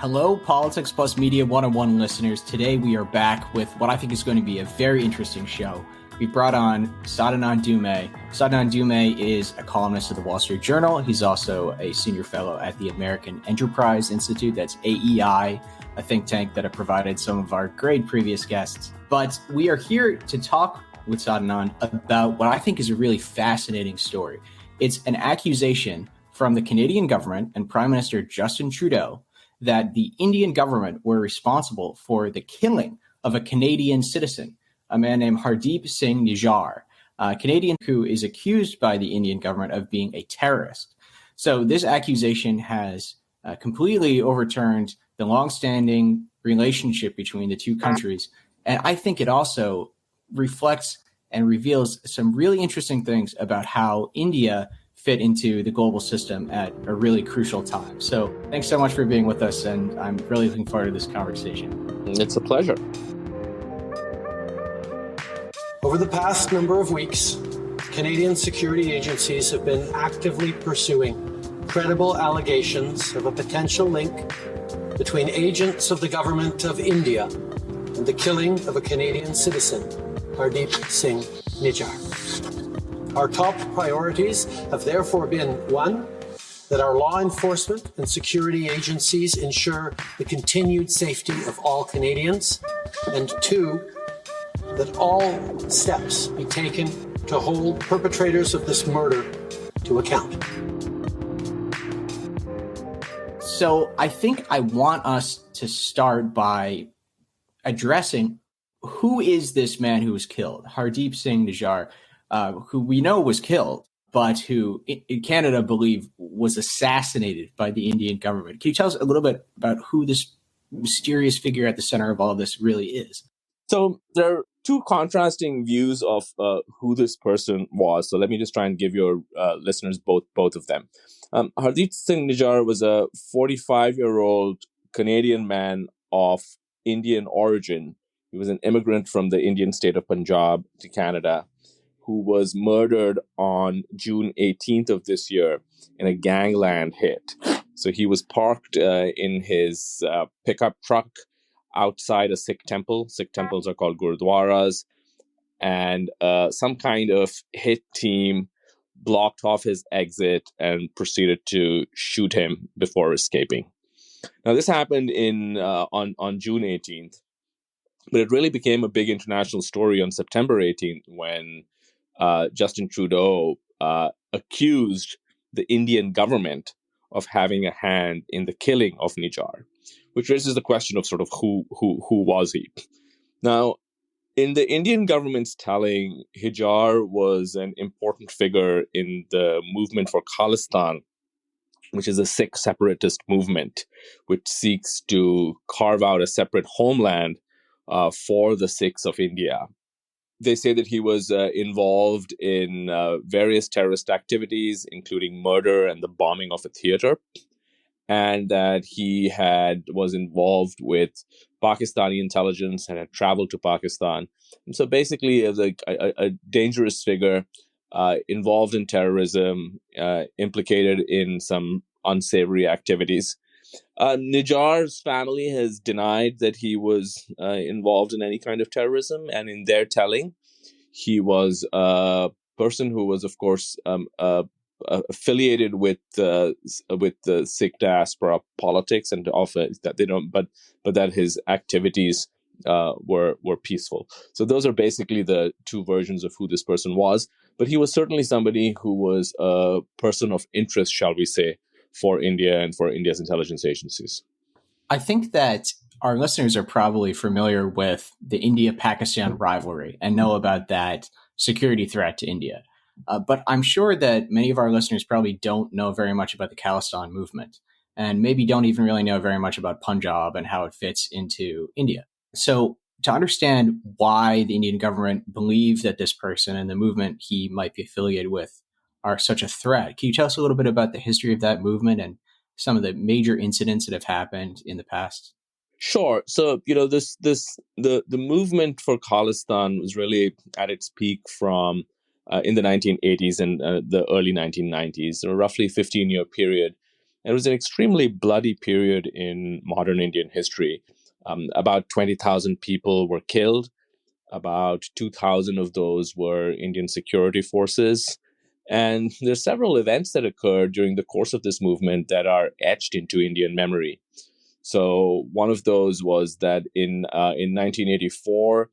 Hello, Politics Plus Media 101 listeners. Today we are back with what I think is going to be a very interesting show. We brought on Sadanand Dhume. Sadanand Dhume is a columnist of the Wall Street Journal. He's also a senior fellow at the American Enterprise Institute, that's AEI, a think tank that have provided some of our great previous guests. But we are here to talk with Sadanand about what I think is a really fascinating story. It's an accusation from the Canadian government and Prime Minister Justin Trudeau that the Indian government were responsible for the killing of a Canadian citizen, a man named Hardeep Singh Nar, a Canadian who is accused by the Indian government of being a terrorist. So this accusation has completely overturned the longstanding relationship between the two countries. And I think it also reflects and reveals some really interesting things about how India fit into the global system at a really crucial time. So thanks so much for being with us, and I'm really looking forward to this conversation. It's a pleasure. Over the past number of weeks, Canadian security agencies have been actively pursuing credible allegations of a potential link between agents of the government of India and the killing of a Canadian citizen, Hardeep Singh Nar. Our top priorities have therefore been, one, that our law enforcement and security agencies ensure the continued safety of all Canadians, and two, that all steps be taken to hold perpetrators of this murder to account. So I think I want us to start by addressing who is this man who was killed, Hardeep Singh Nar, who we know was killed, but who in Canada believe was assassinated by the Indian government. Can you tell us a little bit about who this mysterious figure at the center of all of this really is? So there are two contrasting views of who this person was. So let me just try and give your listeners both of them. Hardeep Singh Nar was a 45-year-old Canadian man of Indian origin. He was an immigrant from the Indian state of Punjab to Canada, who was murdered on June 18th of this year in a gangland hit. So he was parked in his pickup truck outside a Sikh temple. Sikh temples are called gurdwaras. And some kind of hit team blocked off his exit and proceeded to shoot him before escaping. Now, this happened on June 18th, but it really became a big international story on September 18th when Justin Trudeau accused the Indian government of having a hand in the killing of Nar, which raises the question of sort of who was he? Now, in the Indian government's telling, Nar was an important figure in the movement for Khalistan, which is a Sikh separatist movement, which seeks to carve out a separate homeland for the Sikhs of India. They say that he was involved in various terrorist activities, including murder and the bombing of a theater, and that he was involved with Pakistani intelligence and had traveled to Pakistan. And so basically, as a dangerous figure involved in terrorism, implicated in some unsavory activities. Nar's family has denied that he was involved in any kind of terrorism, and in their telling, he was a person who was, of course, affiliated with the Sikh diaspora politics, and often that they don't, but that his activities were peaceful. So those are basically the two versions of who this person was. But he was certainly somebody who was a person of interest, shall we say, for India and for India's intelligence agencies. I think that our listeners are probably familiar with the India-Pakistan rivalry and know about that security threat to India. But I'm sure that many of our listeners probably don't know very much about the Khalistan movement, and maybe don't even really know very much about Punjab and how it fits into India. So to understand why the Indian government believes that this person and the movement he might be affiliated with are such a threat, can you tell us a little bit about the history of that movement and some of the major incidents that have happened in the past? Sure. So, the movement for Khalistan was really at its peak from in the 1980s and the early 1990s, a roughly 15-year period. And it was an extremely bloody period in modern Indian history. About 20,000 people were killed. About 2,000 of those were Indian security forces. And there's several events that occurred during the course of this movement that are etched into Indian memory. So one of those was that in 1984,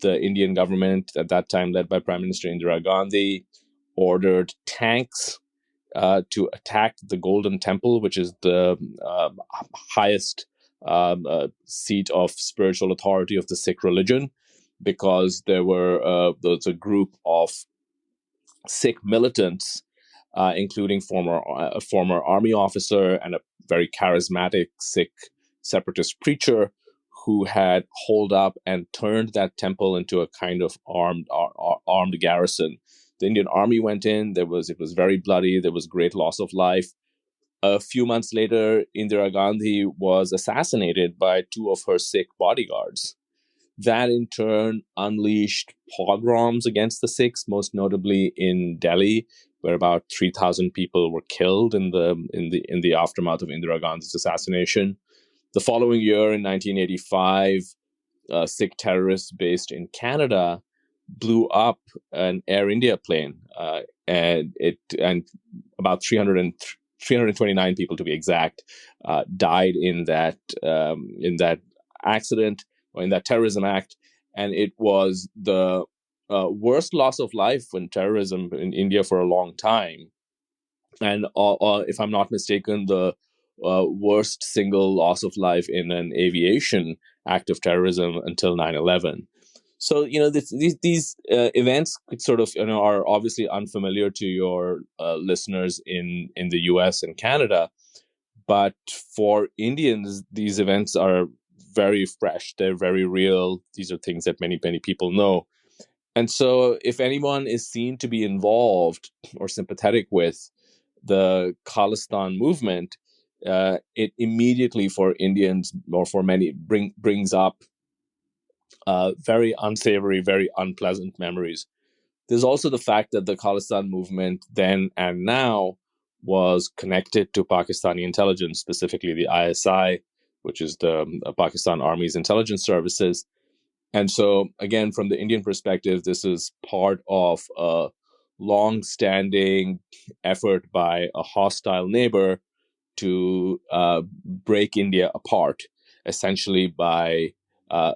the Indian government, at that time led by Prime Minister Indira Gandhi, ordered tanks to attack the Golden Temple, which is the highest seat of spiritual authority of the Sikh religion, because there was a group of Sikh militants, including a former army officer and a very charismatic Sikh separatist preacher, who had holed up and turned that temple into a kind of armed garrison. The Indian army went in. It was very bloody. There was great loss of life. A few months later, Indira Gandhi was assassinated by two of her Sikh bodyguards. That in turn unleashed pogroms against the Sikhs, most notably in Delhi, where about 3,000 people were killed in the aftermath of Indira Gandhi's assassination. The following year, in 1985, Sikh terrorists based in Canada blew up an Air India plane, and about 329 people, to be exact, died in that accident, or in that terrorism act. And it was the worst loss of life in terrorism in India for a long time. And if I'm not mistaken, the worst single loss of life in an aviation act of terrorism until 9/11. So, these events sort of, are obviously unfamiliar to your listeners in the US and Canada. But for Indians, these events are very fresh. They're very real. These are things that many, many people know. And so if anyone is seen to be involved or sympathetic with the Khalistan movement, it immediately, for Indians, or for many, brings up very unsavory, very unpleasant memories. There's also the fact that the Khalistan movement then and now was connected to Pakistani intelligence, specifically the ISI, which is the Pakistan Army's intelligence services. And so, again, from the Indian perspective, this is part of a long-standing effort by a hostile neighbor to break India apart, essentially by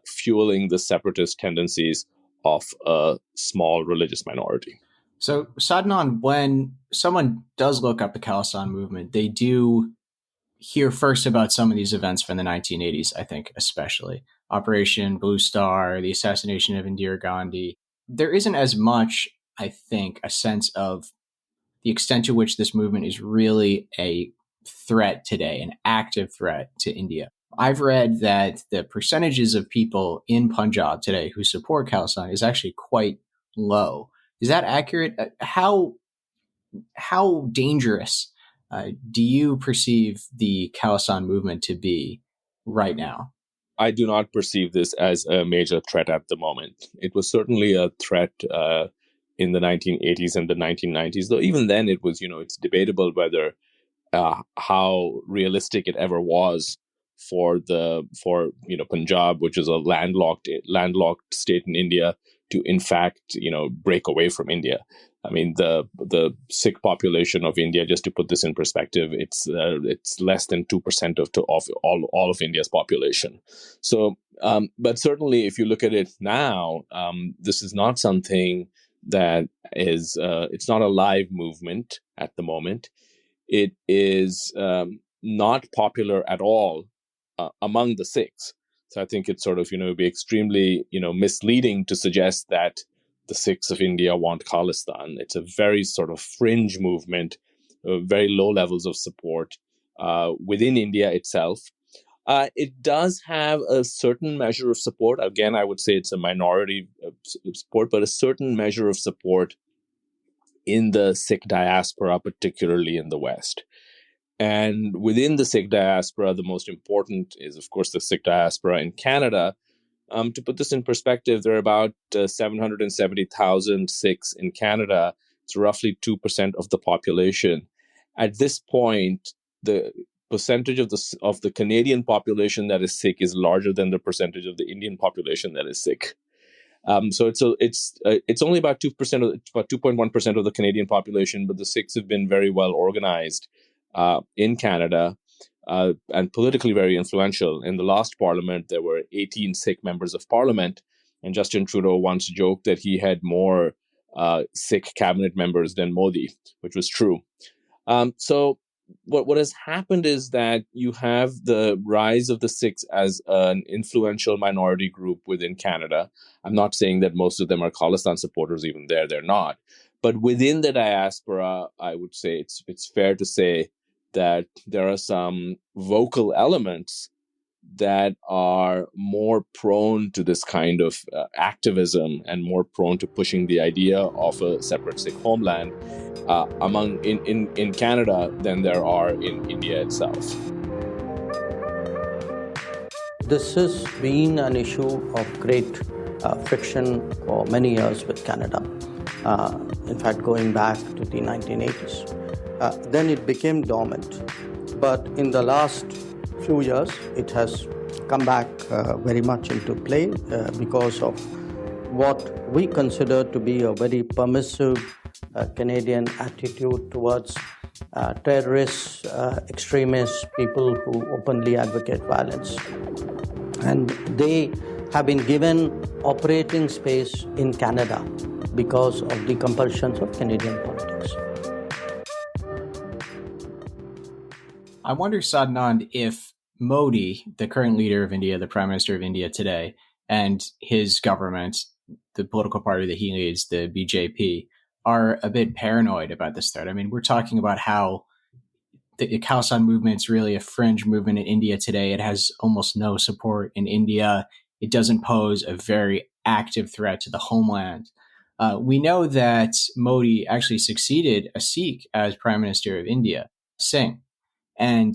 fueling the separatist tendencies of a small religious minority. So, Sadanand, when someone does look up the Khalistan movement, they do hear first about some of these events from the 1980s, I think, especially. Operation Blue Star, the assassination of Indira Gandhi. There isn't as much, I think, a sense of the extent to which this movement is really a threat today, an active threat to India. I've read that the percentages of people in Punjab today who support Khalistan is actually quite low. Is that accurate? How dangerous do you perceive the Khalistan movement to be right now? I do not perceive this as a major threat at the moment. It was certainly a threat in the 1980s and the 1990s, though even then it was, it's debatable whether how realistic it ever was for Punjab, which is a landlocked state in India, to in fact break away from India. I mean, the Sikh population of India, just to put this in perspective, it's less than 2% of all of India's population. So, but certainly, if you look at it now, this is not something that is. It's not a live movement at the moment. It is not popular at all among the Sikhs. So I think it's sort of be extremely misleading to suggest that the Sikhs of India want Khalistan. It's a very sort of fringe movement, very low levels of support within India itself. It does have a certain measure of support. Again, I would say it's a minority support, but a certain measure of support in the Sikh diaspora, particularly in the West. And within the Sikh diaspora, the most important is, of course, the Sikh diaspora in Canada. To put this in perspective, there are about 770,000 Sikhs in Canada. It's roughly 2% of the population. At this point, the percentage of the Canadian population that is Sikh is larger than the percentage of the Indian population that is Sikh. So it's only about 2% of about 2.1% of the Canadian population, but the Sikhs have been very well organized in Canada and politically very influential. In the last parliament, there were 18 Sikh members of parliament, and Justin Trudeau once joked that he had more Sikh cabinet members than Modi, which was true. So what has happened is that you have the rise of the Sikhs as an influential minority group within Canada. I'm not saying that most of them are Khalistan supporters, even there, they're not. But within the diaspora, I would say it's fair to say that there are some vocal elements that are more prone to this kind of activism and more prone to pushing the idea of a separate Sikh homeland in Canada than there are in India itself. This has been an issue of great friction for many years with Canada. In fact, going back to the 1980s. Then it became dormant. But in the last few years, it has come back very much into play because of what we consider to be a very permissive Canadian attitude towards terrorists, extremists, people who openly advocate violence. And they have been given operating space in Canada because of the compulsions of Canadian politics. I wonder, Sadanand, if Modi, the current leader of India, the Prime Minister of India today, and his government, the political party that he leads, the BJP, are a bit paranoid about this threat. I mean, we're talking about how the Khalistan movement is really a fringe movement in India today. It has almost no support in India. It doesn't pose a very active threat to the homeland. We know that Modi actually succeeded a Sikh as Prime Minister of India, Singh. And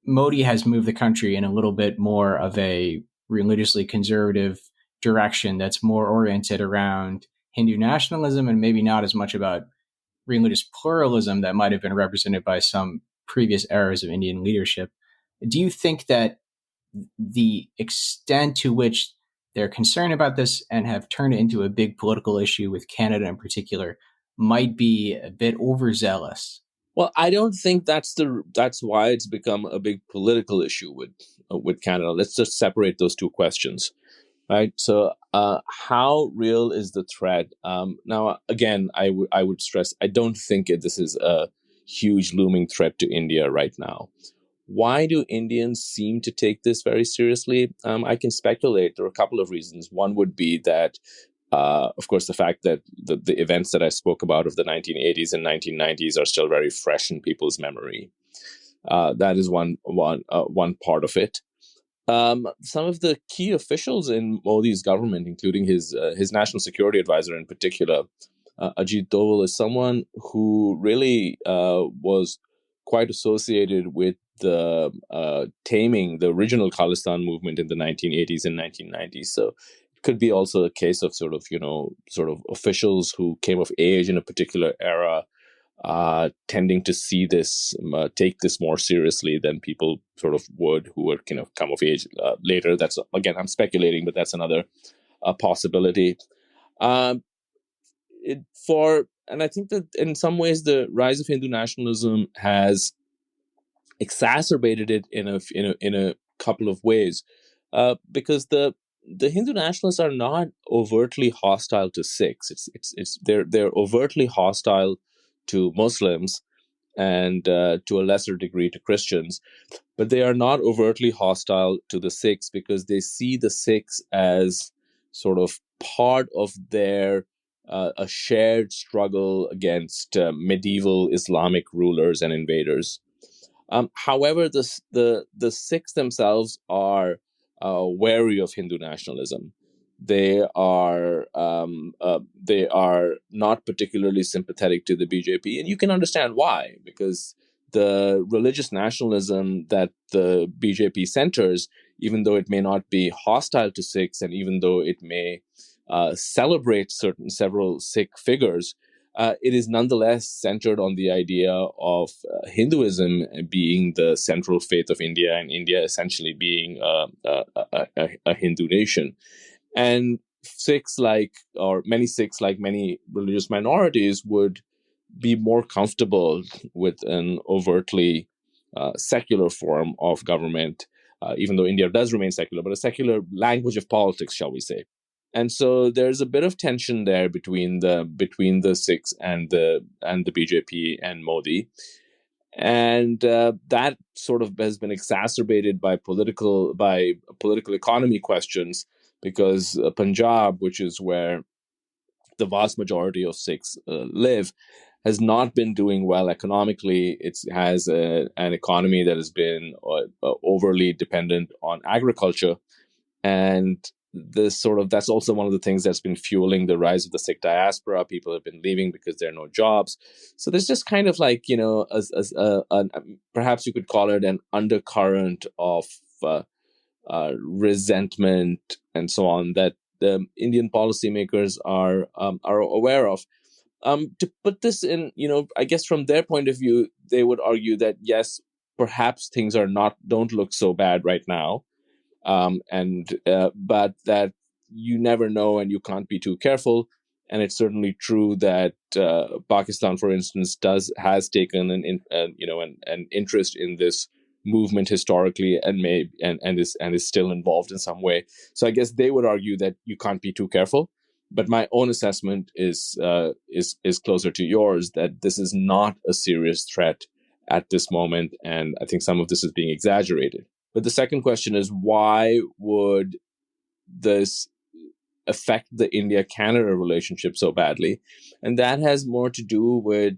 Modi has moved the country in a little bit more of a religiously conservative direction that's more oriented around Hindu nationalism and maybe not as much about religious pluralism that might have been represented by some previous eras of Indian leadership. Do you think that the extent to which they're concerned about this and have turned it into a big political issue with Canada in particular might be a bit overzealous? Well, I don't think that's why it's become a big political issue with Canada. Let's just separate those two questions, right? So, how real is the threat? Now, again, I would stress I don't think this is a huge looming threat to India right now. Why do Indians seem to take this very seriously? I can speculate. There are a couple of reasons. One would be that, of course, the fact that the events that I spoke about of the 1980s and 1990s are still very fresh in people's memory. That is one part of it. Some of the key officials in Modi's government, including his national security advisor in particular, Ajit Doval, is someone who really was quite associated with the taming the original Khalistan movement in the 1980s and 1990s. So it could be also a case of sort of officials who came of age in a particular era, tending to see this, take this more seriously than people sort of would who would kind of come of age later. That's, again, I'm speculating, but that's another possibility. And I think that in some ways the rise of Hindu nationalism has exacerbated it in a couple of ways, because the Hindu nationalists are not overtly hostile to Sikhs. They're overtly hostile to Muslims and to a lesser degree to Christians, but they are not overtly hostile to the Sikhs because they see the Sikhs as sort of part of their a shared struggle against medieval Islamic rulers and invaders. However, the Sikhs themselves are wary of Hindu nationalism. They are not particularly sympathetic to the BJP, and you can understand why, because the religious nationalism that the BJP centers, even though it may not be hostile to Sikhs, and even though it may celebrate several Sikh figures, it is nonetheless centered on the idea of Hinduism being the central faith of India, and India essentially being a Hindu nation. And Sikhs, like many religious minorities, would be more comfortable with an overtly secular form of government, even though India does remain secular, but a secular language of politics, shall we say. And so there's a bit of tension there between the Sikhs and the BJP and Modi. And that sort of has been exacerbated by political economy questions, because Punjab, which is where the vast majority of Sikhs live, has not been doing well economically. It has an economy that has been overly dependent on agriculture, and that's also one of the things that's been fueling the rise of the Sikh diaspora. People have been leaving because there are no jobs. So there's just kind of like, perhaps you could call it an undercurrent of resentment and so on that the Indian policymakers are aware of. To put this in, I guess from their point of view, they would argue that yes, perhaps things don't look so bad right now, but that you never know and you can't be too careful. And it's certainly true that Pakistan, for instance, has taken an interest in this movement historically, and is still involved in some way. So I guess they would argue that you can't be too careful. But my own assessment is closer to yours, that this is not a serious threat at this moment, and I think some of this is being exaggerated. But the second question is, why would this affect the India-Canada relationship so badly? And that has more to do with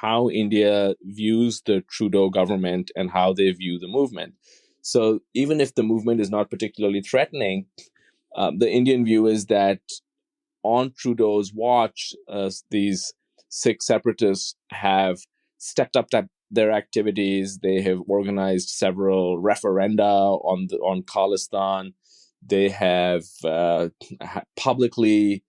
how India views the Trudeau government and how they view the movement. So even if the movement is not particularly threatening, the Indian view is that on Trudeau's watch, these Sikh separatists have stepped up their activities. They have organized several referenda on Khalistan. They have publicly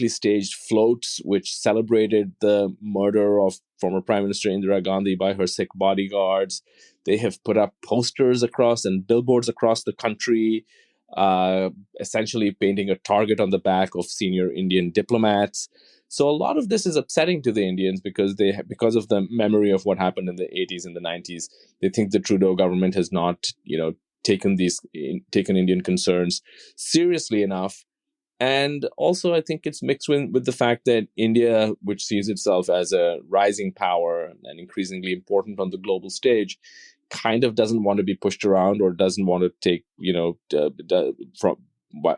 staged floats which celebrated the murder of former Prime Minister Indira Gandhi by her Sikh bodyguards. They have put up posters across and billboards across the country, essentially painting a target on the back of senior Indian diplomats. So a lot of this is upsetting to the Indians because of the memory of what happened in the 80s and the 90s. They think the Trudeau government has not, taken Indian concerns seriously enough. And also, I think it's mixed with the fact that India, which sees itself as a rising power and increasingly important on the global stage, kind of doesn't want to be pushed around or doesn't want to take,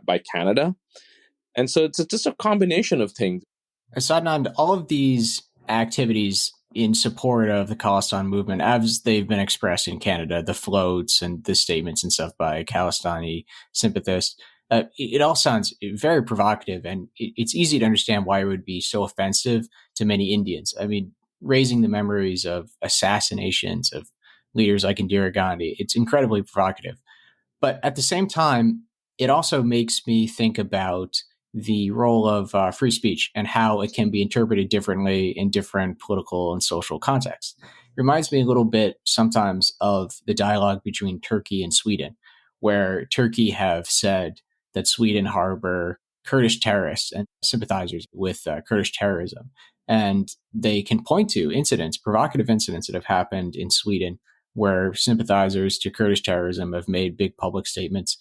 by Canada. And so it's just a combination of things. Sadanand, all of these activities in support of the Khalistan movement, as they've been expressed in Canada, the floats and the statements and stuff by Khalistani sympathists, it all sounds very provocative, and it's easy to understand why it would be so offensive to many Indians. I mean, raising the memories of assassinations of leaders like Indira Gandhi, it's incredibly provocative. But at the same time, it also makes me think about the role of free speech and how it can be interpreted differently in different political and social contexts. It reminds me a little bit sometimes of the dialogue between Turkey and Sweden, where Turkey have said that Sweden harbor Kurdish terrorists and sympathizers with Kurdish terrorism. And they can point to provocative incidents that have happened in Sweden where sympathizers to Kurdish terrorism have made big public statements,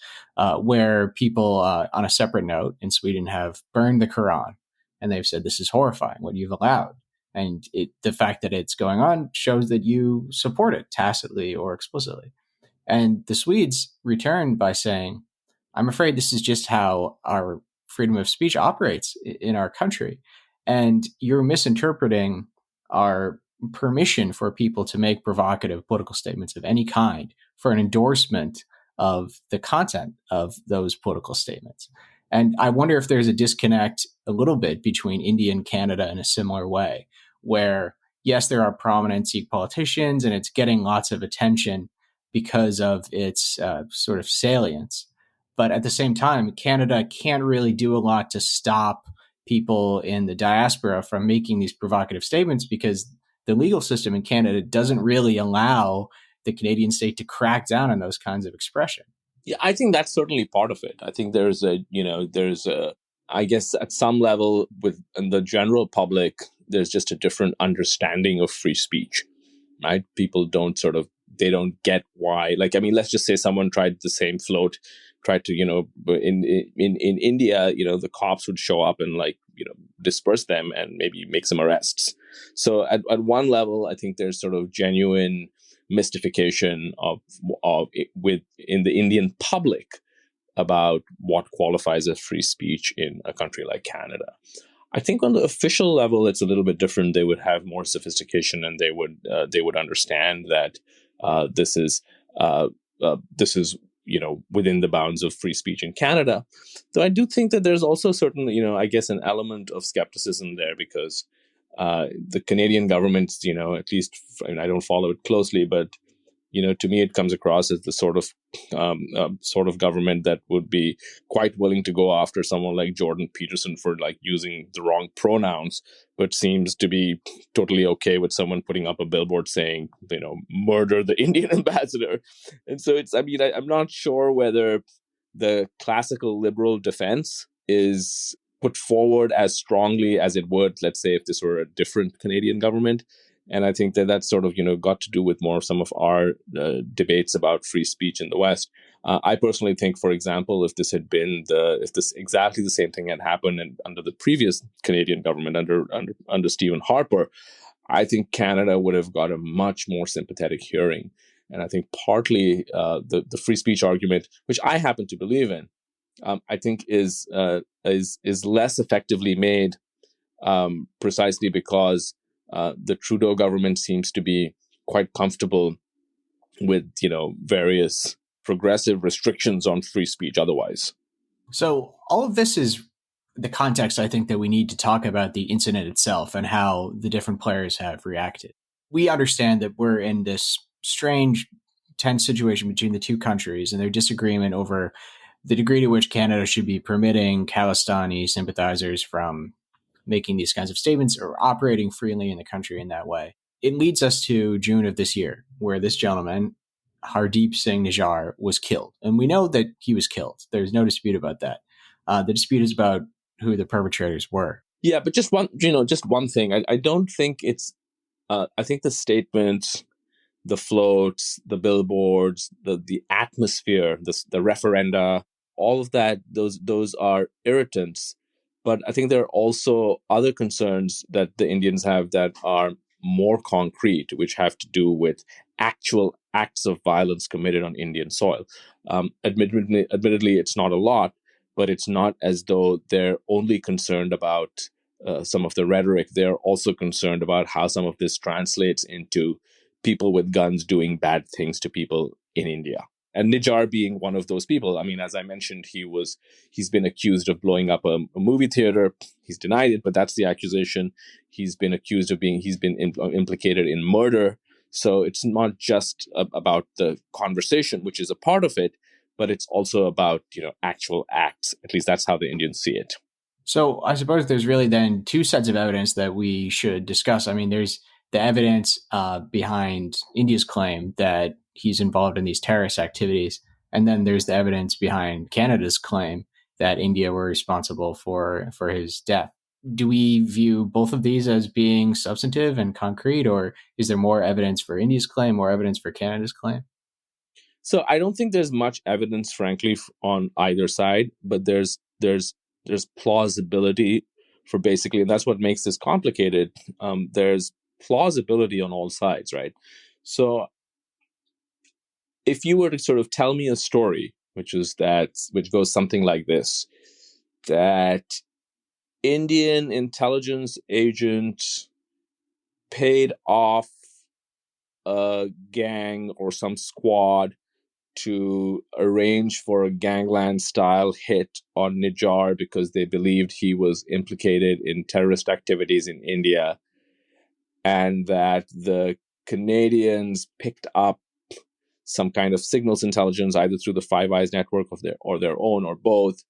where people, on a separate note, in Sweden have burned the Quran. And they've said, this is horrifying, what you've allowed. And the fact that it's going on shows that you support it tacitly or explicitly. And the Swedes returned by saying, I'm afraid this is just how our freedom of speech operates in our country. And you're misinterpreting our permission for people to make provocative political statements of any kind for an endorsement of the content of those political statements. And I wonder if there's a disconnect a little bit between India and Canada in a similar way, where, yes, there are prominent Sikh politicians and it's getting lots of attention because of its sort of salience. But at the same time, Canada can't really do a lot to stop people in the diaspora from making these provocative statements, because the legal system in Canada doesn't really allow the Canadian state to crack down on those kinds of expression. Yeah, I think that's certainly part of it. I think I guess at some level in the general public, there's just a different understanding of free speech, right? People they don't get why. Like, I mean, let's just say someone tried the same float, tried to, in India, the cops would show up and disperse them and maybe make some arrests. So at one level, I think there's sort of genuine mystification in the Indian public about what qualifies as free speech in a country like Canada. I think on the official level, it's a little bit different. They would have more sophistication, and they would understand that this is within the bounds of free speech in Canada. Though I do think that there's also certain, I guess, an element of skepticism there, because the Canadian government, at least, I don't follow it closely, but to me, it comes across as the sort of government that would be quite willing to go after someone like Jordan Peterson for using the wrong pronouns, but seems to be totally okay with someone putting up a billboard saying, murder the Indian ambassador. And so I'm not sure whether the classical liberal defense is put forward as strongly as it would, let's say, if this were a different Canadian government. And I think that that's sort of, got to do with more of some of our debates about free speech in the West. I personally think, for example, if this exactly the same thing had happened under the previous Canadian government, under Stephen Harper, I think Canada would have got a much more sympathetic hearing. And I think partly the free speech argument, which I happen to believe in, I think is less effectively made precisely because the Trudeau government seems to be quite comfortable with, various progressive restrictions on free speech otherwise. So all of this is the context, I think, that we need to talk about the incident itself and how the different players have reacted. We understand that we're in this strange, tense situation between the two countries and their disagreement over the degree to which Canada should be permitting Khalistani sympathizers from making these kinds of statements or operating freely in the country in that way. It leads us to June of this year, where this gentleman, Hardeep Singh Nar, was killed. And we know that he was killed. There's no dispute about that. The dispute is about who the perpetrators were. Yeah, but just one thing. I don't think it's, I think the statements, the floats, the billboards, the atmosphere, the referenda, all of that, those are irritants. But I think there are also other concerns that the Indians have that are more concrete, which have to do with actual acts of violence committed on Indian soil. Admittedly, it's not a lot, but it's not as though they're only concerned about some of the rhetoric. They're also concerned about how some of this translates into people with guns doing bad things to people in India. And Nar being one of those people. I mean, as I mentioned, he's been accused of blowing up a movie theater. He's denied it, but that's the accusation. He's been accused of implicated in murder. So it's not just about the conversation, which is a part of it, but it's also about, actual acts. At least that's how the Indians see it. So I suppose there's really then two sets of evidence that we should discuss. I mean, there's the evidence behind India's claim that he's involved in these terrorist activities. And then there's the evidence behind Canada's claim that India were responsible for his death. Do we view both of these as being substantive and concrete, or is there more evidence for India's claim, more evidence for Canada's claim? So I don't think there's much evidence, frankly, on either side, but there's plausibility for basically, and that's what makes this complicated. There's plausibility on all sides, right? So if you were to sort of tell me a story, which goes something like this, that Indian intelligence agent paid off a gang or some squad to arrange for a gangland-style hit on Nar because they believed he was implicated in terrorist activities in India, and that the Canadians picked up some kind of signals intelligence, either through the Five Eyes network or their own or both,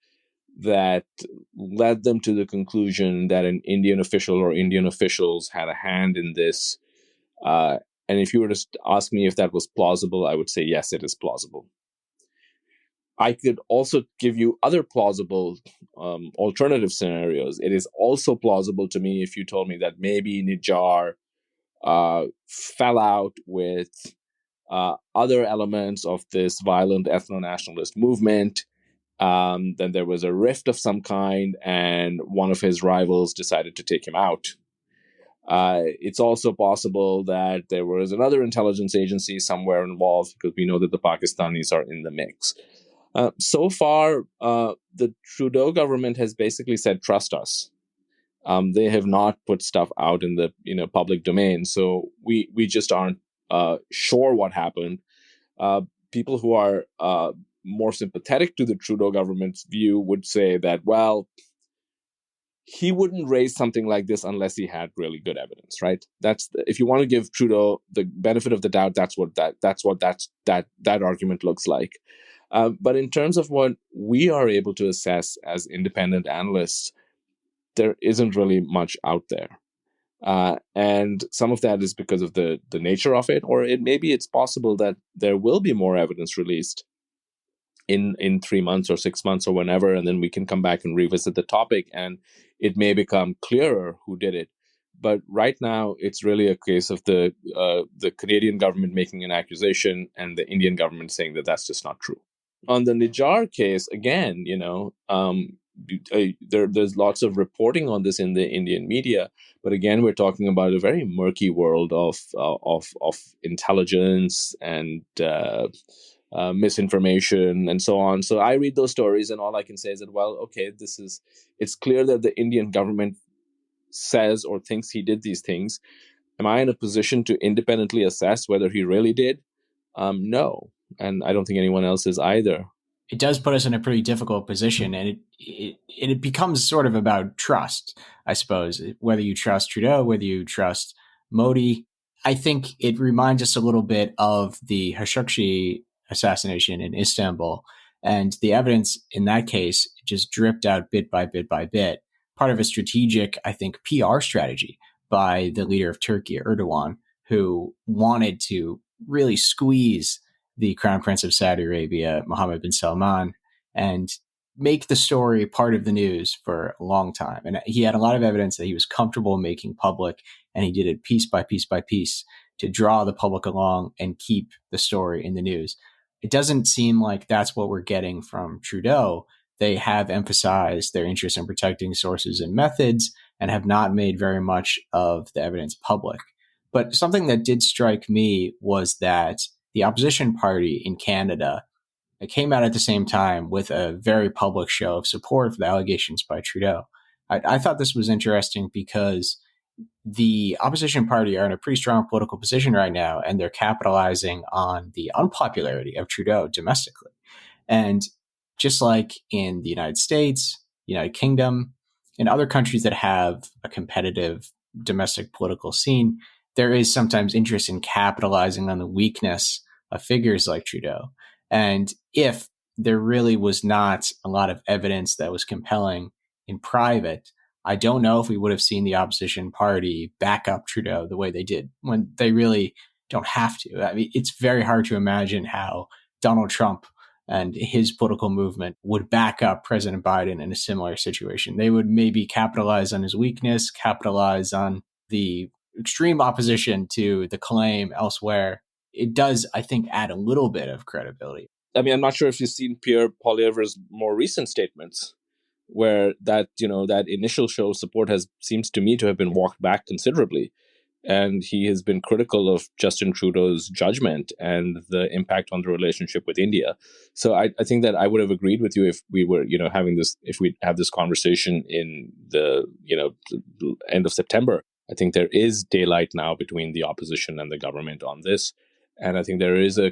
that led them to the conclusion that an Indian official or Indian officials had a hand in this. And if you were to ask me if that was plausible, I would say yes, it is plausible. I could also give you other plausible alternative scenarios. It is also plausible to me if you told me that maybe Nijar fell out with other elements of this violent ethno-nationalist movement. Then there was a rift of some kind, and one of his rivals decided to take him out. It's also possible that there was another intelligence agency somewhere involved, because we know that the Pakistanis are in the mix. So far, the Trudeau government has basically said, trust us. They have not put stuff out in the public domain, so we just aren't sure what happened. People who are more sympathetic to the Trudeau government's view would say that, well, he wouldn't raise something like this unless he had really good evidence, right? If you want to give Trudeau the benefit of the doubt, that's what that argument looks like. But in terms of what we are able to assess as independent analysts, there isn't really much out there. And some of that is because of the nature of it, or maybe it's possible that there will be more evidence released in 3 months or 6 months or whenever, and then we can come back and revisit the topic, and it may become clearer who did it. But right now, it's really a case of the Canadian government making an accusation and the Indian government saying that that's just not true. On the Nijar case, again, there's lots of reporting on this in the Indian media, but again, we're talking about a very murky world of intelligence and misinformation and so on. So I read those stories, and all I can say is that, well, okay, it's clear that the Indian government says or thinks he did these things. Am I in a position to independently assess whether he really did? No, and I don't think anyone else is either. It does put us in a pretty difficult position, and it becomes sort of about trust, I suppose, whether you trust Trudeau, whether you trust Modi. I think it reminds us a little bit of the Khashoggi assassination in Istanbul, and the evidence in that case just dripped out bit by bit by bit. Part of a strategic, I think, PR strategy by the leader of Turkey, Erdogan, who wanted to really squeeze the Crown Prince of Saudi Arabia, Mohammed bin Salman, and make the story part of the news for a long time. And he had a lot of evidence that he was comfortable making public, and he did it piece by piece by piece to draw the public along and keep the story in the news. It doesn't seem like that's what we're getting from Trudeau. They have emphasized their interest in protecting sources and methods and have not made very much of the evidence public. But something that did strike me was that the opposition party in Canada came out at the same time with a very public show of support for the allegations by Trudeau. I thought this was interesting because the opposition party are in a pretty strong political position right now, and they're capitalizing on the unpopularity of Trudeau domestically. And just like in the United States, United Kingdom, and other countries that have a competitive domestic political scene, there is sometimes interest in capitalizing on the weakness of figures like Trudeau. And if there really was not a lot of evidence that was compelling in private, I don't know if we would have seen the opposition party back up Trudeau the way they did when they really don't have to. I mean, it's very hard to imagine how Donald Trump and his political movement would back up President Biden in a similar situation. They would maybe capitalize on his weakness, capitalize on the extreme opposition to the claim elsewhere. It does, I think, add a little bit of credibility. I mean, I'm not sure if you've seen Pierre Poilievre's more recent statements, where that initial show of support seems to me to have been walked back considerably. And he has been critical of Justin Trudeau's judgment and the impact on the relationship with India. So I think that I would have agreed with you if we were, if we have this conversation in the, end of September. I think there is daylight now between the opposition and the government on this. And I think there is a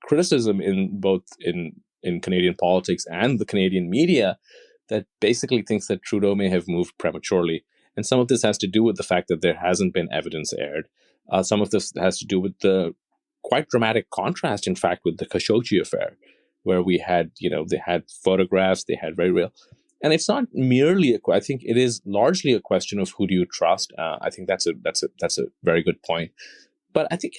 criticism in both in Canadian politics and the Canadian media that basically thinks that Trudeau may have moved prematurely. And some of this has to do with the fact that there hasn't been evidence aired. Some of this has to do with the quite dramatic contrast, in fact, with the Khashoggi affair, where we had, they had photographs, they had very real. And it's not merely I think it is largely a question of who do you trust. I think that's a very good point. But I think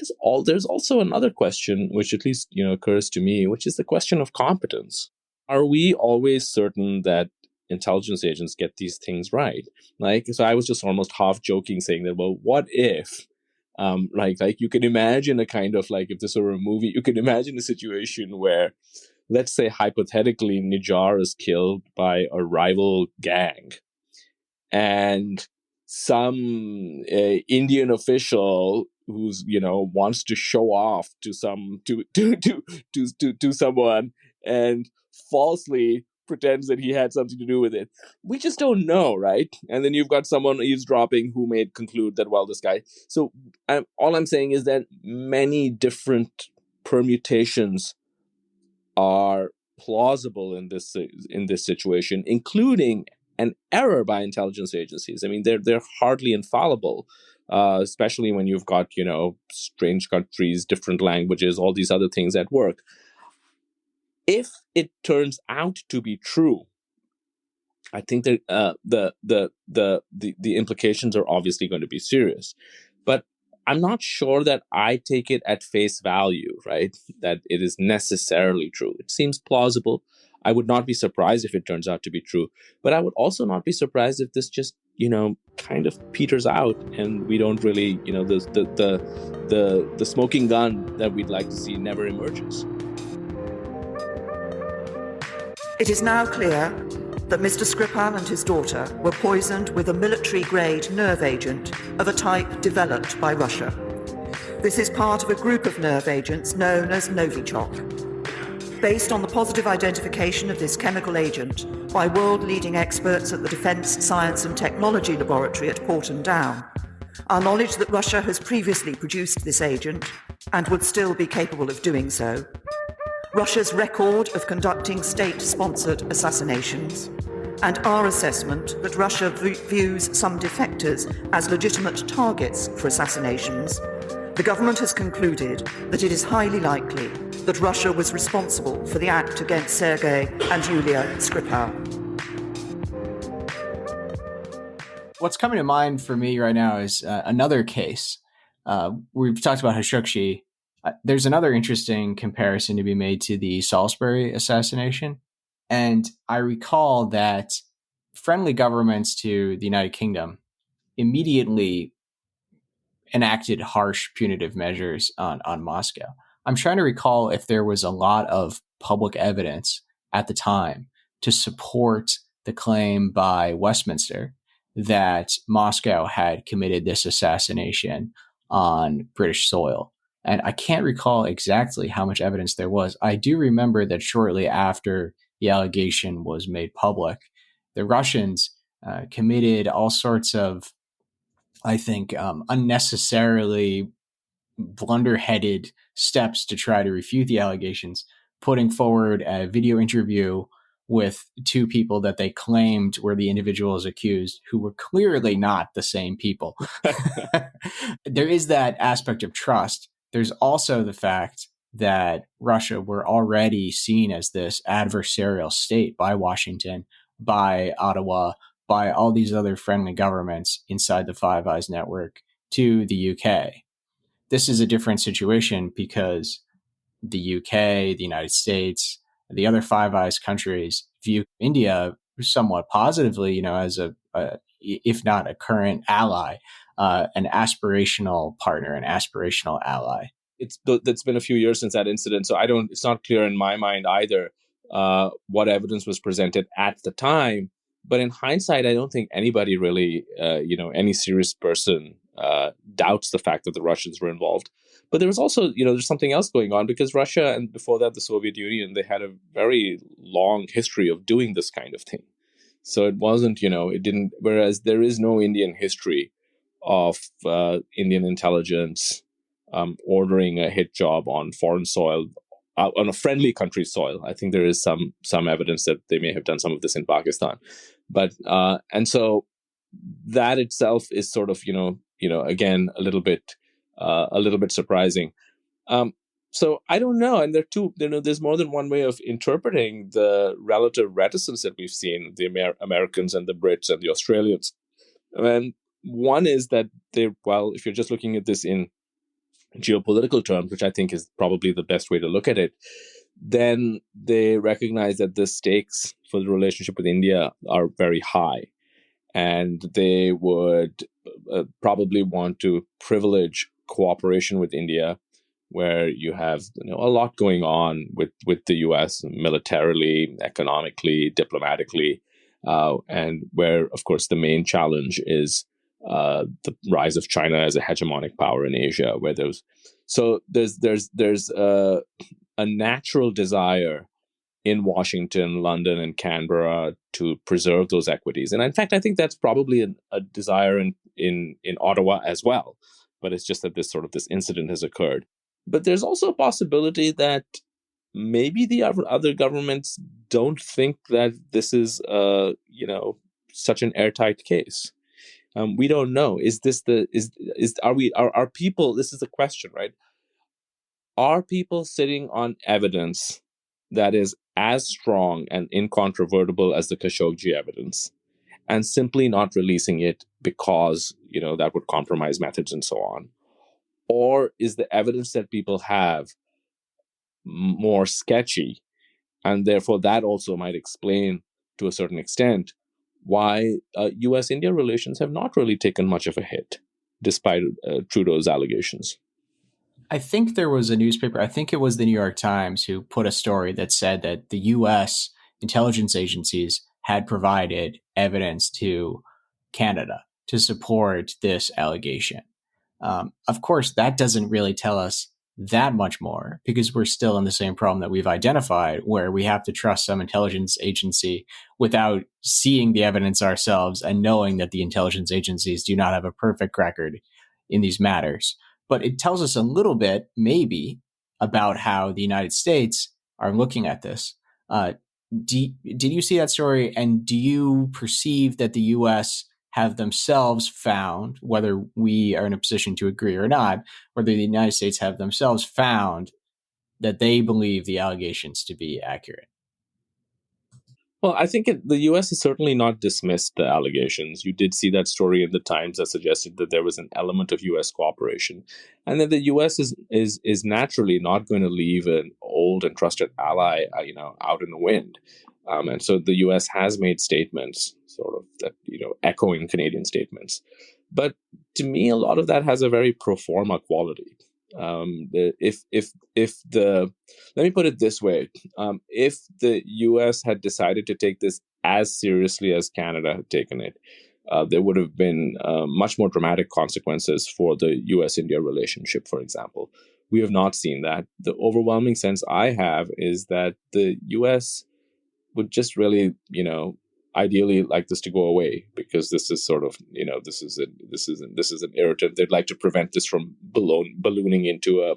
there's also another question, which at least occurs to me, which is the question of competence. Are we always certain that intelligence agents get these things right? So I was just almost half joking, saying that, well, what if, like you can imagine a kind of if this were a movie, you can imagine a situation where, let's say hypothetically, Nijar is killed by a rival gang, and some Indian official who's wants to show off to someone and falsely pretends that he had something to do with it. We just don't know, right? And then you've got someone eavesdropping who may conclude that, well, this guy. So all I'm saying is that many different permutations are plausible in this situation, including an error by intelligence agencies. I mean, they're hardly infallible, especially when you've got strange countries, different languages, all these other things at work. If it turns out to be true, I think that the implications are obviously going to be serious. But I'm not sure that I take it at face value, right? That it is necessarily true. It seems plausible. I would not be surprised if it turns out to be true. But I would also not be surprised if this just, kind of peters out and we don't really, the smoking gun that we'd like to see never emerges. It is now clear that Mr. Skripal and his daughter were poisoned with a military-grade nerve agent of a type developed by Russia. This is part of a group of nerve agents known as Novichok. Based on the positive identification of this chemical agent by world-leading experts at the Defence Science and Technology Laboratory at Porton Down, our knowledge that Russia has previously produced this agent and would still be capable of doing so, Russia's record of conducting state-sponsored assassinations, and our assessment that Russia views some defectors as legitimate targets for assassinations, the government has concluded that it is highly likely that Russia was responsible for the act against Sergei and Yulia Skripal. What's coming to mind for me right now is another case. We've talked about Khashoggi. There's another interesting comparison to be made to the Salisbury assassination. And I recall that friendly governments to the United Kingdom immediately enacted harsh punitive measures on Moscow. I'm trying to recall if there was a lot of public evidence at the time to support the claim by Westminster that Moscow had committed this assassination on British soil. And I can't recall exactly how much evidence there was. I do remember that shortly after the allegation was made public, the Russians committed all sorts of, I think, unnecessarily blunder-headed steps to try to refute the allegations, putting forward a video interview with two people that they claimed were the individuals accused, who were clearly not the same people. There is that aspect of trust. There's also the fact that Russia were already seen as this adversarial state by Washington, by Ottawa, by all these other friendly governments inside the Five Eyes network to the UK. This is a different situation because the UK, the United States, the other Five Eyes countries view India somewhat positively, as a if not a current ally, an aspirational partner, an aspirational ally. It's been a few years since that incident, so it's not clear in my mind either what evidence was presented at the time. But in hindsight, I don't think anybody really, any serious person doubts the fact that the Russians were involved. But there was also, there's something else going on, because Russia, and before that the Soviet Union, they had a very long history of doing this kind of thing. So it wasn't, it didn't, whereas there is no Indian history of Indian intelligence ordering a hit job on foreign soil, on a friendly country's soil. I think there is some evidence that they may have done some of this in Pakistan. But, and so that itself is sort of, again, a little bit surprising. So I don't know, and there's more than one way of interpreting the relative reticence that we've seen, the Americans and the Brits and the Australians. And one is that if you're just looking at this in geopolitical terms, which I think is probably the best way to look at it, then they recognize that the stakes for the relationship with India are very high, and they would probably want to privilege cooperation with India, where you have a lot going on with the U.S. militarily, economically, diplomatically, and where, of course, the main challenge is the rise of China as a hegemonic power in Asia. There's a natural desire in Washington, London, and Canberra to preserve those equities, and in fact, I think that's probably a desire in Ottawa as well. But it's just that this incident has occurred. But there's also a possibility that maybe the other governments don't think that this is, such an airtight case. We don't know. Are people? This is the question, right? Are people sitting on evidence that is as strong and incontrovertible as the Khashoggi evidence, and simply not releasing it because that would compromise methods and so on? Or is the evidence that people have more sketchy, and therefore that also might explain to a certain extent why U.S.-India relations have not really taken much of a hit, despite Trudeau's allegations? I think there was a newspaper, I think it was the New York Times, who put a story that said that the U.S. intelligence agencies had provided evidence to Canada to support this allegation. Of course, that doesn't really tell us that much more, because we're still in the same problem that we've identified, where we have to trust some intelligence agency without seeing the evidence ourselves and knowing that the intelligence agencies do not have a perfect record in these matters. But it tells us a little bit, maybe, about how the United States are looking at this. Did you see that story? And do you perceive that the U.S. have themselves found, whether we are in a position to agree or not, whether the United States have themselves found that they believe the allegations to be accurate? Well, I think the U.S. has certainly not dismissed the allegations. You did see that story in the Times that suggested that there was an element of U.S. cooperation, and that the U.S. is naturally not going to leave an old and trusted ally, out in the wind. And so the U.S. has made statements, sort of that echoing Canadian statements. But to me, a lot of that has a very pro forma quality. Let me put it this way: if the U.S. had decided to take this as seriously as Canada had taken it, there would have been much more dramatic consequences for the U.S.-India relationship, for example. We have not seen that. The overwhelming sense I have is that the U.S. would just really, ideally like this to go away, because this is sort of, this is an irritant. They'd like to prevent this from ballooning into a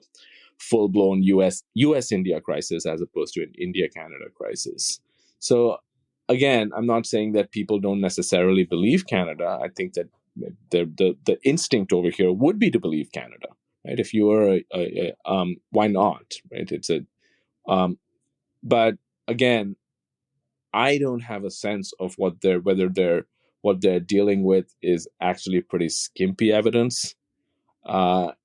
full-blown U.S.-India crisis, as opposed to an India-Canada crisis. So again, I'm not saying that people don't necessarily believe Canada. I think that the instinct over here would be to believe Canada, right? If you are why not, right? But again, I don't have a sense of what they're dealing with is actually pretty skimpy evidence, or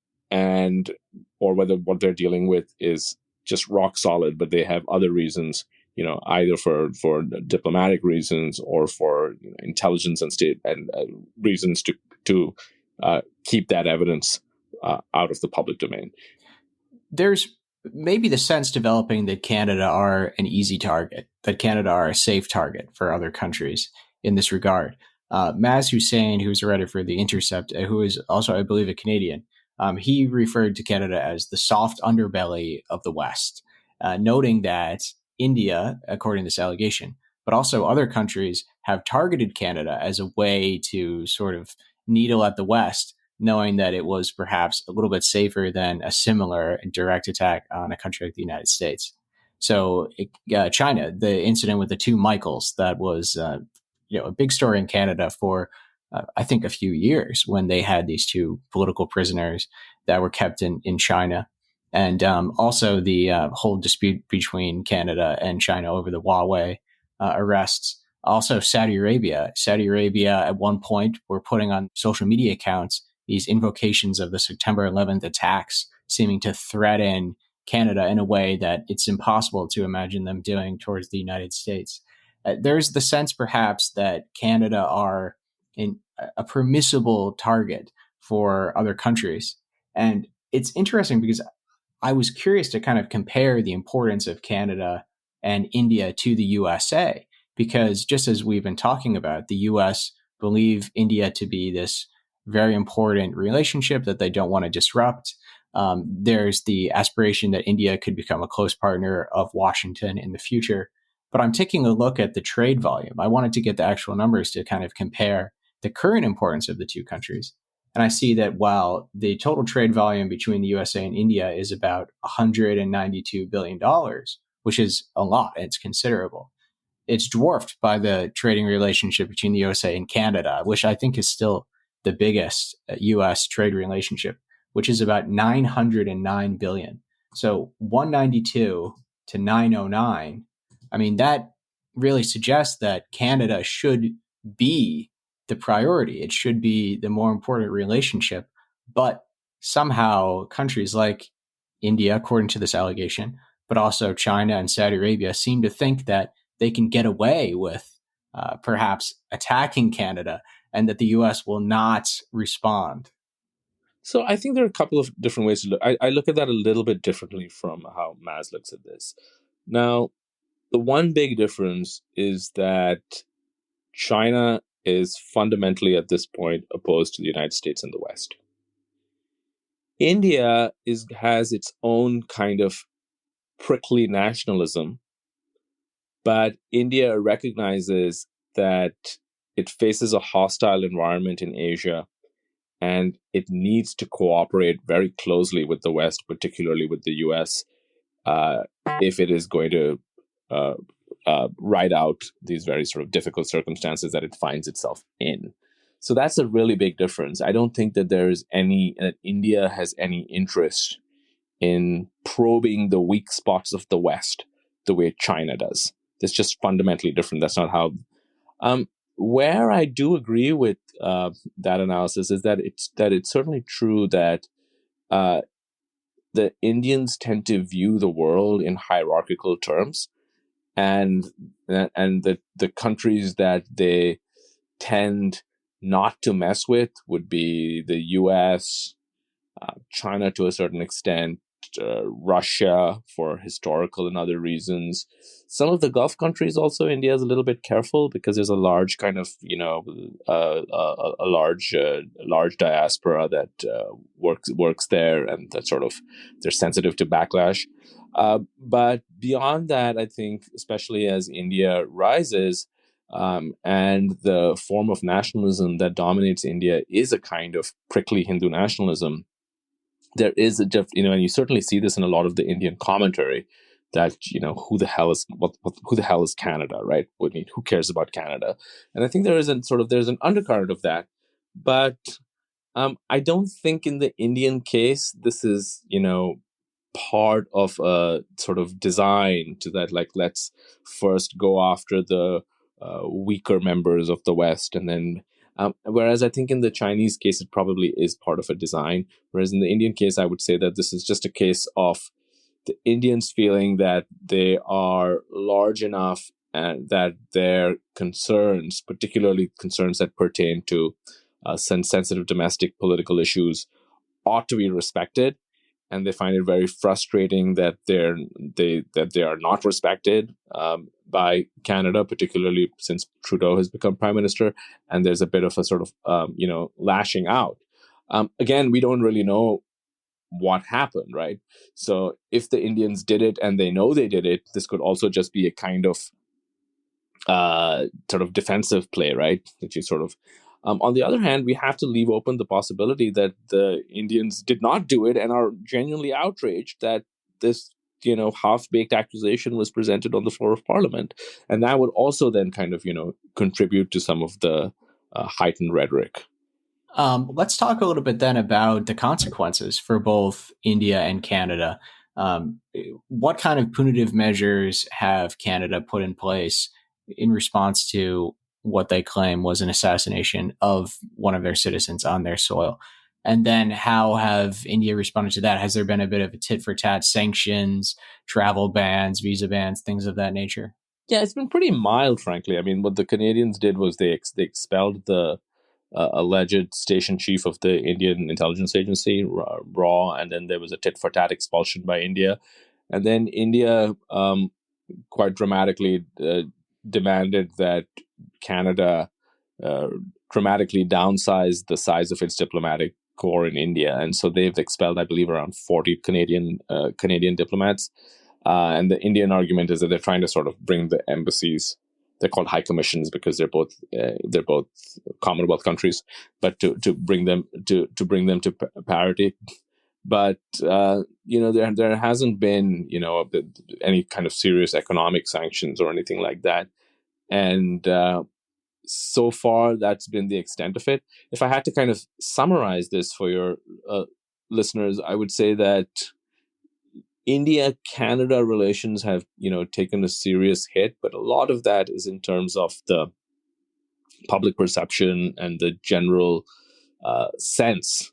whether what they're dealing with is just rock solid, but they have other reasons, either for diplomatic reasons or for intelligence and state and reasons to keep that evidence out of the public domain. There's maybe the sense developing that Canada are an easy target, that Canada are a safe target for other countries in this regard. Maz Hussein, who's a writer for The Intercept, who is also, I believe, a Canadian, he referred to Canada as the soft underbelly of the West, noting that India, according to this allegation, but also other countries, have targeted Canada as a way to sort of needle at the West, knowing that it was perhaps a little bit safer than a similar direct attack on a country like the United States. So China, the incident with the two Michaels, that was a big story in Canada for, I think, a few years, when they had these two political prisoners that were kept in China. and also the whole dispute between Canada and China over the Huawei arrests. Also, Saudi Arabia. Saudi Arabia at one point were putting on social media accounts these invocations of the September 11th attacks, seeming to threaten Canada in a way that it's impossible to imagine them doing towards the United States. There's the sense, perhaps, that Canada are a permissible target for other countries. And it's interesting because I was curious to kind of compare the importance of Canada and India to the USA, because just as we've been talking about, the US believe India to be this very important relationship that they don't want to disrupt. There's the aspiration that India could become a close partner of Washington in the future. But I'm taking a look at the trade volume. I wanted to get the actual numbers to kind of compare the current importance of the two countries. And I see that while the total trade volume between the USA and India is about $192 billion, which is a lot, it's considerable, it's dwarfed by the trading relationship between the USA and Canada, which I think is still the biggest US trade relationship, which is about $909 billion. So 192 to 909. I mean, that really suggests that Canada should be the priority. It should be the more important relationship. But somehow countries like India, according to this allegation, but also China and Saudi Arabia seem to think that they can get away with perhaps attacking Canada and that the US will not respond. So I think there are a couple of different ways to look. I look at that a little bit differently from how Maz looks at this. Now, the one big difference is that China is fundamentally at this point opposed to the United States and the West. India has its own kind of prickly nationalism, but India recognizes that it faces a hostile environment in Asia, and it needs to cooperate very closely with the West, particularly with the US, if it is going to ride out these very sort of difficult circumstances that it finds itself in. So that's a really big difference. I don't think that India has any interest in probing the weak spots of the West the way China does. It's just fundamentally different. That's not how. Where I do agree with that analysis is that it's certainly true that the Indians tend to view the world in hierarchical terms, and the countries that they tend not to mess with would be the U.S., China to a certain extent, Russia for historical and other reasons. Some of the Gulf countries also, India is a little bit careful because there's a large kind of, a large diaspora that works there, and that sort of they're sensitive to backlash. But beyond that, I think, especially as India rises, and the form of nationalism that dominates India is a kind of prickly Hindu nationalism. There is and you certainly see this in a lot of the Indian commentary that, who the hell is Canada, right? I mean, who cares about Canada? And I think there's an undercurrent of that. But I don't think in the Indian case, this is, part of a sort of design to that, like, let's first go after the weaker members of the West, and then whereas I think in the Chinese case, it probably is part of a design. Whereas in the Indian case, I would say that this is just a case of the Indians feeling that they are large enough and that their concerns, particularly concerns that pertain to sensitive domestic political issues, ought to be respected. And they find it very frustrating that they are not respected by Canada, particularly since Trudeau has become prime minister. And there's a bit of a sort of lashing out. Again, we don't really know what happened, right? So if the Indians did it and they know they did it, this could also just be a kind of sort of defensive play, right? That you sort of. On the other hand, we have to leave open the possibility that the Indians did not do it and are genuinely outraged that this, half-baked accusation was presented on the floor of Parliament. And that would also then kind of, contribute to some of the heightened rhetoric. Let's talk a little bit then about the consequences for both India and Canada. Um, what kind of punitive measures have Canada put in place in response to what they claim was an assassination of one of their citizens on their soil? And then how have India responded to that? Has there been a bit of a tit for tat, sanctions, travel bans, visa bans, things of that nature? Yeah, it's been pretty mild, frankly. I mean, what the Canadians did was they expelled the alleged station chief of the Indian intelligence agency, RAW, and then there was a tit for tat expulsion by India. And then India quite dramatically demanded that Canada dramatically downsize the size of its diplomatic corps in India. And so they've expelled, I believe, around 40 Canadian diplomats. And the Indian argument is that they're trying to sort of bring the embassies, they're called high commissions because they're both Commonwealth countries, but to bring them to parity. But there hasn't been any kind of serious economic sanctions or anything like that, and so far that's been the extent of it. If I had to kind of summarize this for your listeners, I would say that India-Canada relations have, taken a serious hit, but a lot of that is in terms of the public perception and the general sense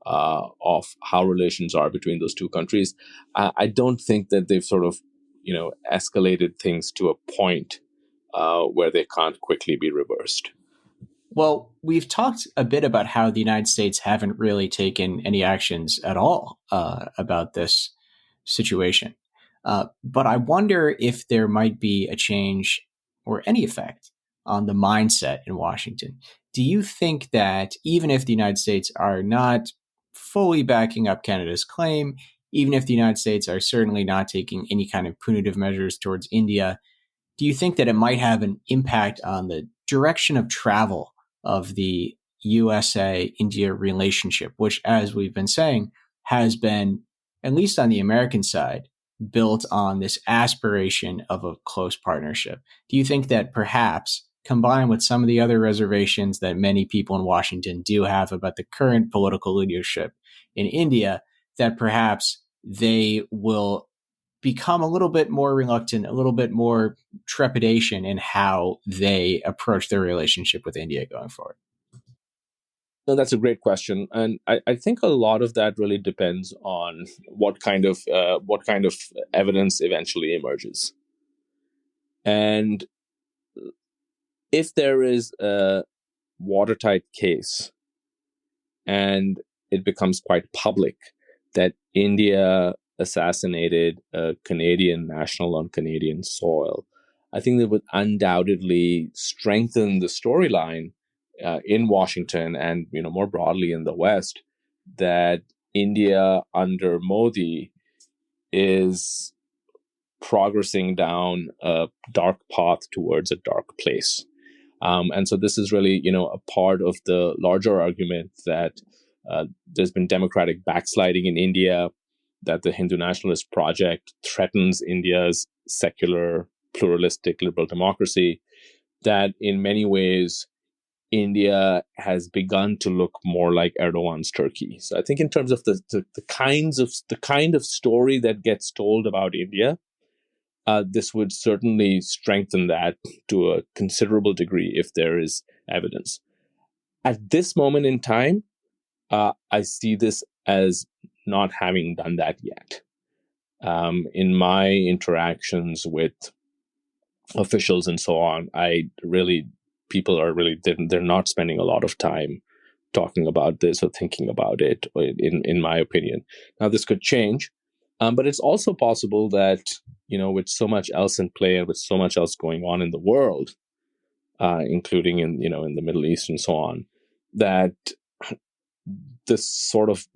of how relations are between those two countries. I don't think that they've sort of, escalated things to a point where they can't quickly be reversed. Well, we've talked a bit about how the United States haven't really taken any actions at all about this situation. But I wonder if there might be a change or any effect on the mindset in Washington. Do you think that even if the United States are not fully backing up Canada's claim, even if the United States are certainly not taking any kind of punitive measures towards India, do you think that it might have an impact on the direction of travel of the USA-India relationship, which, as we've been saying, has been, at least on the American side, built on this aspiration of a close partnership? Do you think that perhaps, combined with some of the other reservations that many people in Washington do have about the current political leadership in India, that perhaps they will become a little bit more reluctant, a little bit more trepidation in how they approach their relationship with India going forward? No, that's a great question, and I think a lot of that really depends on what kind of evidence eventually emerges, and if there is a watertight case, and it becomes quite public that India assassinated a Canadian national on Canadian soil, I think that would undoubtedly strengthen the storyline in Washington and more broadly in the West, that India under Modi is progressing down a dark path towards a dark place. And so this is really, a part of the larger argument that there's been democratic backsliding in India, that the Hindu nationalist project threatens India's secular, pluralistic, liberal democracy, that in many ways India has begun to look more like Erdogan's Turkey. So I think in terms of the kind of story that gets told about India, this would certainly strengthen that to a considerable degree if there is evidence. At this moment in time, I see this as not having done that yet. In my interactions with officials and so on, people are really, they're not spending a lot of time talking about this or thinking about it, in my opinion. Now, this could change, but it's also possible that, with so much else in play and with so much else going on in the world, including in the Middle East and so on, that this sort of,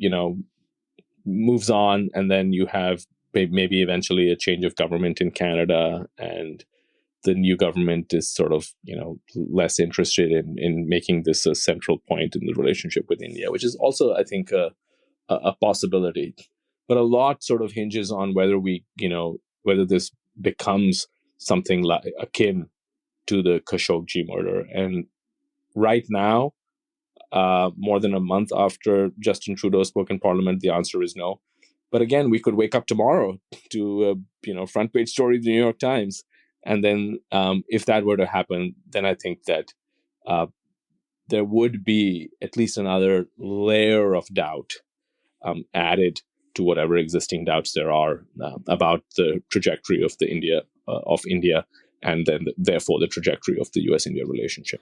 moves on, and then you have maybe eventually a change of government in Canada, and the new government is sort of, less interested in making this a central point in the relationship with India, which is also, I think, a possibility. But a lot sort of hinges on whether whether this becomes something akin to the Khashoggi murder. And right now, more than a month after Justin Trudeau spoke in Parliament? The answer is no. But again, we could wake up tomorrow to front page story of the New York Times, and then if that were to happen, then I think that there would be at least another layer of doubt added to whatever existing doubts there are about the trajectory of India, and then therefore the trajectory of the U.S.-India relationship.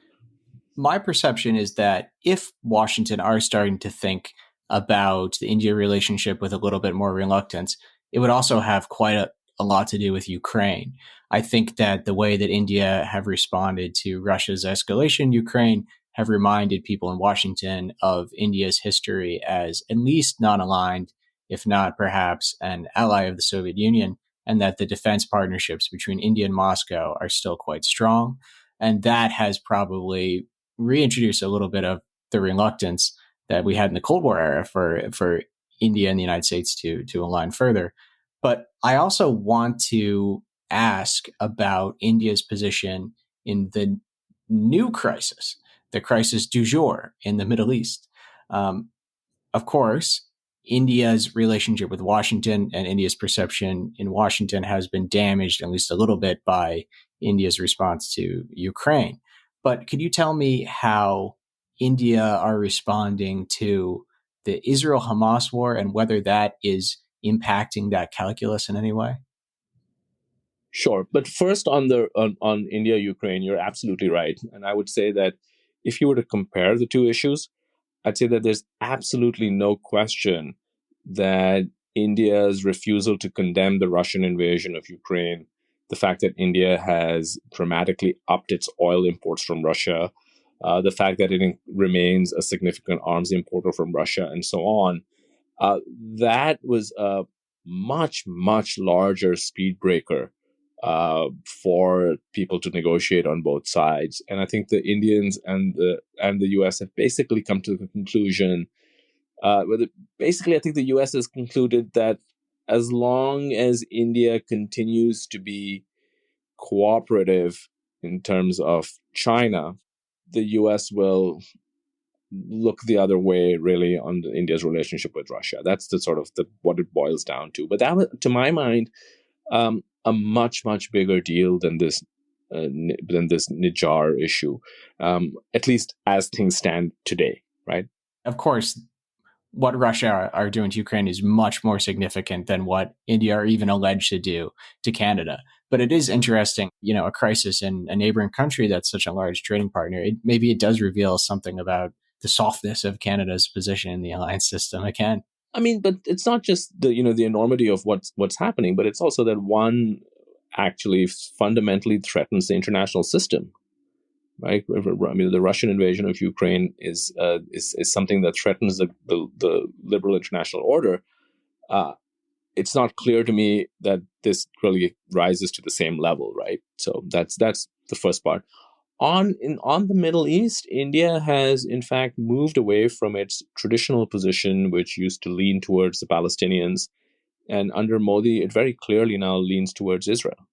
My perception is that if Washington are starting to think about the India relationship with a little bit more reluctance, it would also have quite a lot to do with Ukraine. I think that the way that India have responded to Russia's escalation in Ukraine have reminded people in Washington of India's history as at least non-aligned, if not perhaps an ally of the Soviet Union, and that the defense partnerships between India and Moscow are still quite strong. And that has probably reintroduced a little bit of the reluctance that we had in the Cold War era for India and the United States to align further. But I also want to ask about India's position in the new crisis, the crisis du jour in the Middle East. Of course, India's relationship with Washington and India's perception in Washington has been damaged at least a little bit by India's response to Ukraine. But could you tell me how India are responding to the Israel-Hamas war and whether that is impacting that calculus in any way? Sure. But first on India-Ukraine, you're absolutely right. And I would say that if you were to compare the two issues, I'd say that there's absolutely no question that India's refusal to condemn the Russian invasion of Ukraine, the fact that India has dramatically upped its oil imports from Russia, the fact that it remains a significant arms importer from Russia, and so on, that was a much, much larger speed breaker for people to negotiate on both sides. And I think the Indians and the U.S. have basically come to the conclusion. I think the U.S. has concluded that as long as India continues to be cooperative in terms of China, the U.S. will look the other way, really, on India's relationship with Russia. That's what it boils down to. But that, to my mind, a much, much bigger deal than this Nijar issue, at least as things stand today, right? Of course, what Russia are doing to Ukraine is much more significant than what India are even alleged to do to Canada. But it is interesting, a crisis in a neighboring country that's such a large trading partner. Maybe it does reveal something about the softness of Canada's position in the alliance system again. I mean, but it's not just the enormity of what's happening, but it's also that one actually fundamentally threatens the international system, right? I mean, the Russian invasion of Ukraine is something that threatens the liberal international order. It's not clear to me that this really rises to the same level, right? So that's the first part. On the Middle East, India has in fact moved away from its traditional position, which used to lean towards the Palestinians, and under Modi, it very clearly now leans towards Israel.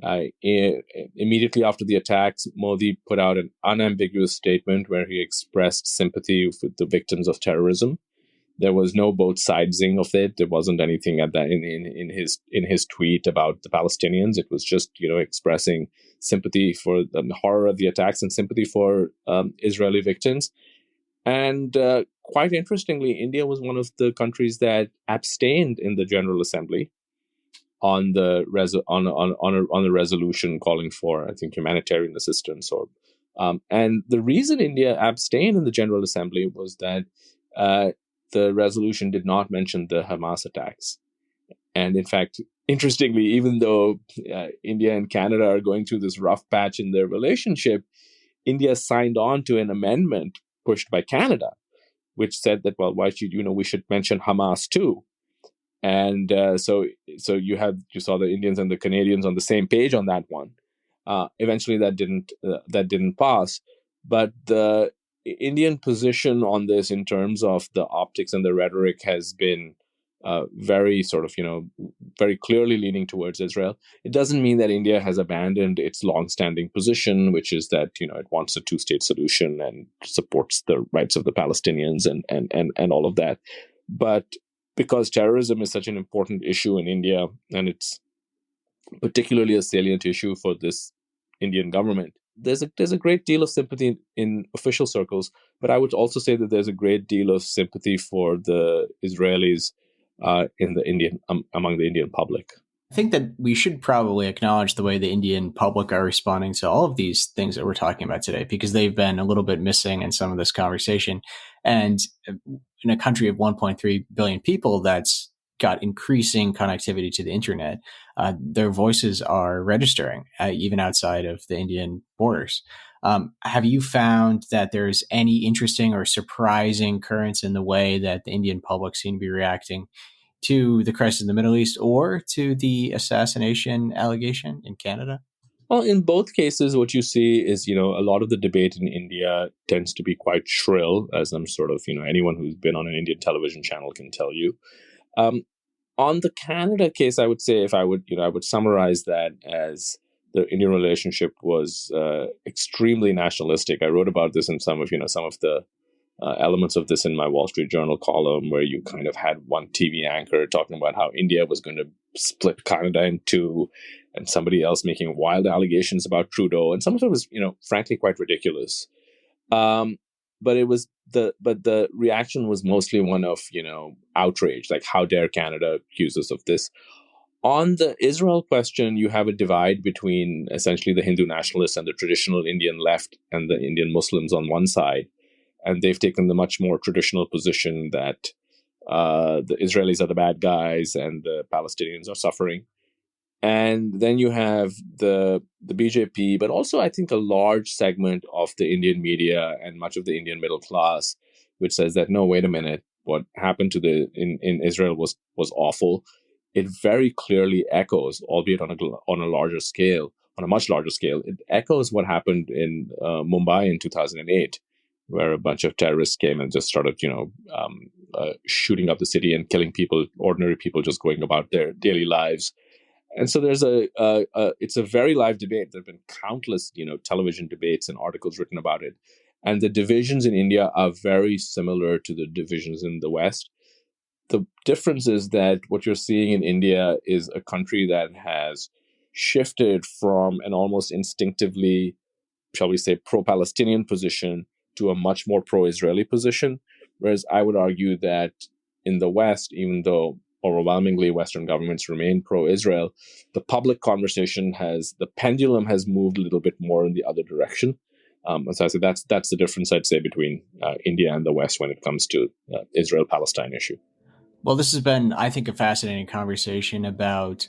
Immediately after the attacks, Modi put out an unambiguous statement where he expressed sympathy with the victims of terrorism. There was no both sidesing of it. There wasn't anything at that in his tweet about the Palestinians. It was just expressing sympathy for the horror of the attacks and sympathy for Israeli victims. And quite interestingly, India was one of the countries that abstained in the General Assembly on the resolution calling for, I think, humanitarian assistance. And the reason India abstained in the General Assembly was that the resolution did not mention the Hamas attacks. And in fact, interestingly, even though India and Canada are going through this rough patch in their relationship, India signed on to an amendment pushed by Canada, which said that, well, why should we should mention Hamas too. And so you saw the Indians and the Canadians on the same page on that one. Eventually, that didn't pass, but the Indian position on this in terms of the optics and the rhetoric has been very sort of, very clearly leaning towards Israel. It doesn't mean that India has abandoned its longstanding position, which is that it wants a two-state solution and supports the rights of the Palestinians and all of that. But because terrorism is such an important issue in India, and it's particularly a salient issue for this Indian government, there's a great deal of sympathy in official circles, but I would also say that there's a great deal of sympathy for the Israelis among the Indian public. I think that we should probably acknowledge the way the Indian public are responding to all of these things that we're talking about today, because they've been a little bit missing in some of this conversation. And in a country of 1.3 billion people that's got increasing connectivity to the internet, their voices are registering even outside of the Indian borders. Have you found that there's any interesting or surprising currents in the way that the Indian public seem to be reacting to the crisis in the Middle East or to the assassination allegation in Canada? Well, in both cases, what you see is, a lot of the debate in India tends to be quite shrill, as I'm sort of, anyone who's been on an Indian television channel can tell you. On the Canada case, I would say I would summarize that as the Indian relationship was extremely nationalistic. I wrote about this in some of the elements of this in my Wall Street Journal column, where you kind of had one TV anchor talking about how India was going to split Canada in two, and somebody else making wild allegations about Trudeau, and some of it was, frankly, quite ridiculous. But the reaction was mostly one of outrage, like how dare Canada accuse us of this. On the Israel question, you have a divide between essentially the Hindu nationalists and the traditional Indian left and the Indian Muslims on one side. And they've taken the much more traditional position that the Israelis are the bad guys and the Palestinians are suffering. And then you have the BJP, but also I think a large segment of the Indian media and much of the Indian middle class, which says that, no, wait a minute, what happened to in Israel was awful. It very clearly echoes, albeit on a larger scale, on a much larger scale, it echoes what happened in Mumbai in 2008. Where a bunch of terrorists came and just started, shooting up the city and killing people, ordinary people just going about their daily lives. And so there's it's a very live debate. There have been countless, television debates and articles written about it. And the divisions in India are very similar to the divisions in the West. The difference is that what you're seeing in India is a country that has shifted from an almost instinctively, shall we say, pro-Palestinian position to a much more pro-Israeli position. Whereas I would argue that in the West, even though overwhelmingly Western governments remain pro-Israel, the public conversation the pendulum has moved a little bit more in the other direction. So I say that's the difference, I'd say, between India and the West when it comes to Israel-Palestine issue. Well, this has been, I think, a fascinating conversation about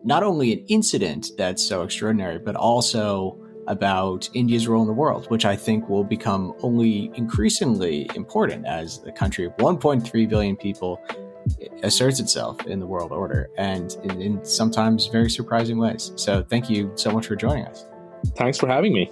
not only an incident that's so extraordinary, but also about India's role in the world, which I think will become only increasingly important as the country of 1.3 billion people asserts itself in the world order, and in sometimes very surprising ways. So thank you so much for joining us. Thanks for having me.